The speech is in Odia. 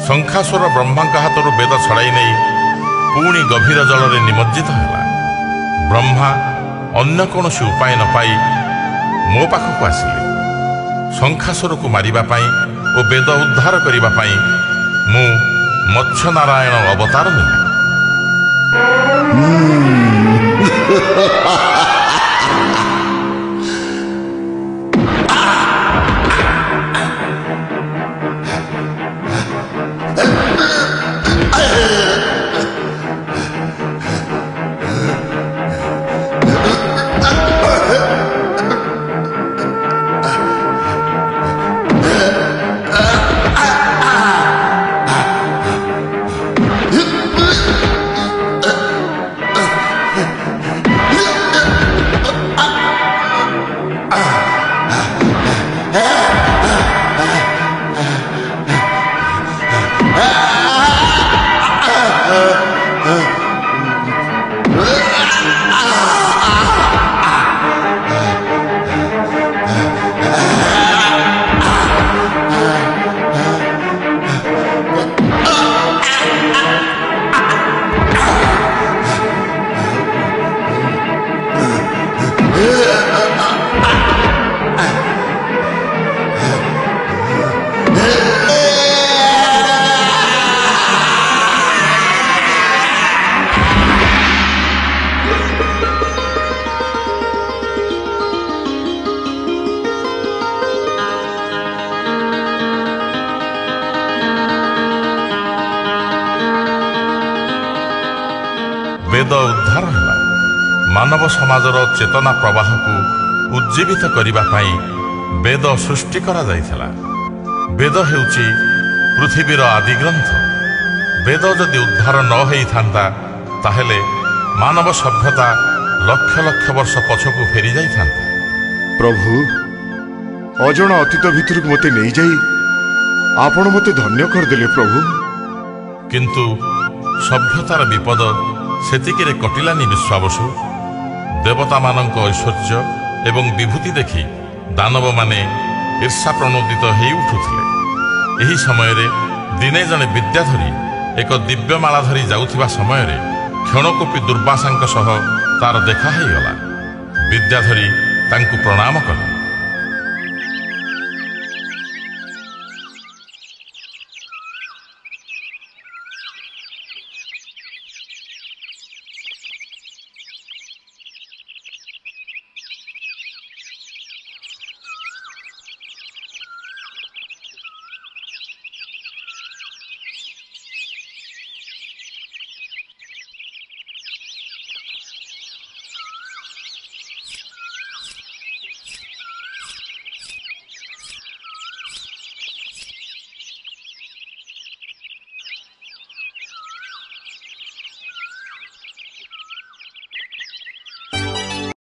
ଶଙ୍ଖାସୁର ବ୍ରହ୍ମାଙ୍କ ହାତରୁ ବେଦ ଛଡ଼ାଇ ନେଇ ପୁଣି ଗଭୀର ଜଳରେ ନିମଜ୍ଜିତ ହେଲା। ବ୍ରହ୍ମା ଅନ୍ୟ କୌଣସି ଉପାୟ ନ ପାଇ ମୋ ପାଖକୁ ଆସିଲେ। ଶଙ୍ଖାସୁରକୁ ମାରିବା ପାଇଁ ଓ ବେଦ ଉଦ୍ଧାର କରିବା ପାଇଁ ମୁଁ ମତ୍ସ୍ୟ ନାରାୟଣ ଅବତାର ନେଲି। ବେଦ ଉଦ୍ଧାର ହେଲା। ମାନବ ସମାଜର ଚେତନା ପ୍ରବାହକୁ ଉଜ୍ଜୀବିତ କରିବା ପାଇଁ ବେଦ ସୃଷ୍ଟି କରାଯାଇଥିଲା। ବେଦ ହେଉଛି ପୃଥିବୀର ଆଦିଗ୍ରନ୍ଥ। ବେଦ ଯଦି ଉଦ୍ଧାର ନ ହୋଇଥାନ୍ତା ତାହେଲେ ମାନବ ସଭ୍ୟତା ଲକ୍ଷ ଲକ୍ଷ ବର୍ଷ ପଛକୁ ଫେରି ଯାଇଥାନ୍ତା। ପ୍ରଭୁ, ଅଜଣା ଅତୀତ ଭିତରକୁ ମୋତେ ନେଇଯାଇ ଆପଣ ମୋତେ ଧନ୍ୟ କରିଦେଲେ ପ୍ରଭୁ। କିନ୍ତୁ ସଭ୍ୟତାର ବିପଦ ସେତିକିରେ କଟିଲାନି ବିଶ୍ୱାବସୁ। ଦେବତାମାନଙ୍କ ଐଶ୍ୱର୍ଯ୍ୟ ଏବଂ ବିଭୂତି ଦେଖି ଦାନବମାନେ ଈର୍ଷା ପ୍ରଣୋଦିତ ହେଇ ଉଠୁଥିଲେ। ଏହି ସମୟରେ ଦିନେ ଜଣେ ବିଦ୍ୟାଧରୀ ଏକ ଦିବ୍ୟମାଳା ଧରି ଯାଉଥିବା ସମୟରେ କ୍ଷଣକୂପୀ ଦୁର୍ବାସାଙ୍କ ସହ ତାର ଦେଖା ହେଇଗଲା। ବିଦ୍ୟାଧରୀ ତାଙ୍କୁ ପ୍ରଣାମ କଲେ।